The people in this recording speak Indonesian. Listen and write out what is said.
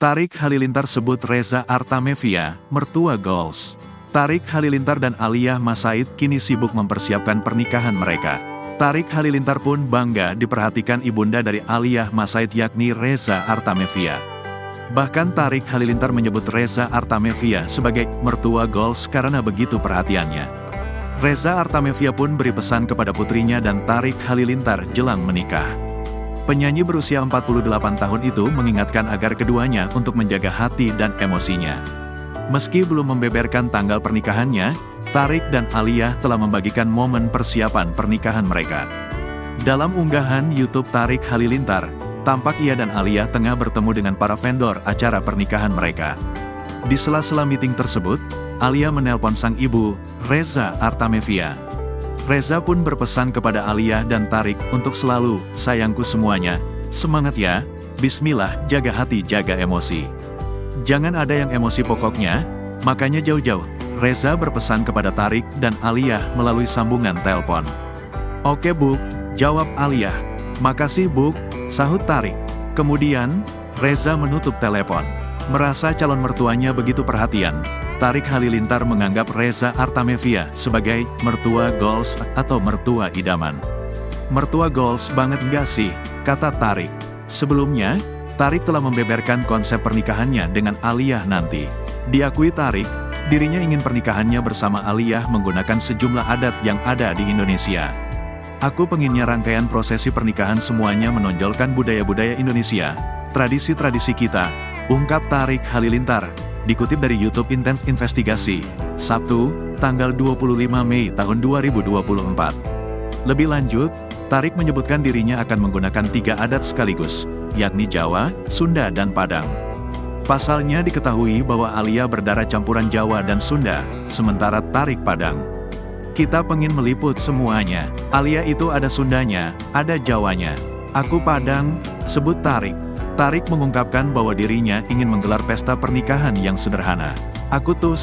Tarik Halilintar sebut Reza Artamevia, mertua goals. Tarik Halilintar dan Alia Mas Said kini sibuk mempersiapkan pernikahan mereka. Tarik Halilintar pun bangga diperhatikan ibunda dari Alia Mas Said yakni Reza Artamevia. Bahkan Tarik Halilintar menyebut Reza Artamevia sebagai mertua goals karena begitu perhatiannya. Reza Artamevia pun beri pesan kepada putrinya dan Tarik Halilintar jelang menikah. Penyanyi berusia 48 tahun itu mengingatkan agar keduanya untuk menjaga hati dan emosinya. Meski belum membeberkan tanggal pernikahannya, Tarik dan Alia telah membagikan momen persiapan pernikahan mereka. Dalam unggahan YouTube Tarik Halilintar, tampak ia dan Alia tengah bertemu dengan para vendor acara pernikahan mereka. Di sela-sela meeting tersebut, Alia menelpon sang ibu, Reza Artamevia. Reza pun berpesan kepada Alia dan Tarik untuk selalu, sayangku semuanya, semangat ya, bismillah, jaga hati, jaga emosi. Jangan ada yang emosi pokoknya, makanya jauh-jauh, Reza berpesan kepada Tarik dan Alia melalui sambungan telepon. Oke Bu, jawab Alia. Makasih Bu, sahut Tarik. Kemudian, Reza menutup telepon. Merasa calon mertuanya begitu perhatian, Tarik Halilintar menganggap Reza Artamevia sebagai mertua goals atau mertua idaman. Mertua goals banget nggak sih, kata Tarik. Sebelumnya, Tarik telah membeberkan konsep pernikahannya dengan Alia nanti. Diakui Tarik, dirinya ingin pernikahannya bersama Alia menggunakan sejumlah adat yang ada di Indonesia. Aku pengennya rangkaian prosesi pernikahan semuanya menonjolkan budaya-budaya Indonesia, tradisi-tradisi kita, ungkap Tarik Halilintar, dikutip dari YouTube Intense Investigasi, Sabtu, tanggal 25 Mei tahun 2024. Lebih lanjut, Tarik menyebutkan dirinya akan menggunakan 3 adat sekaligus, yakni Jawa, Sunda dan Padang. Pasalnya diketahui bahwa Alia berdarah campuran Jawa dan Sunda, sementara Tarik Padang. Kita pengen meliput semuanya, Alia itu ada Sundanya, ada Jawanya. Aku Padang, sebut Tarik. Tarik mengungkapkan bahwa dirinya ingin menggelar pesta pernikahan yang sederhana. Aku tuh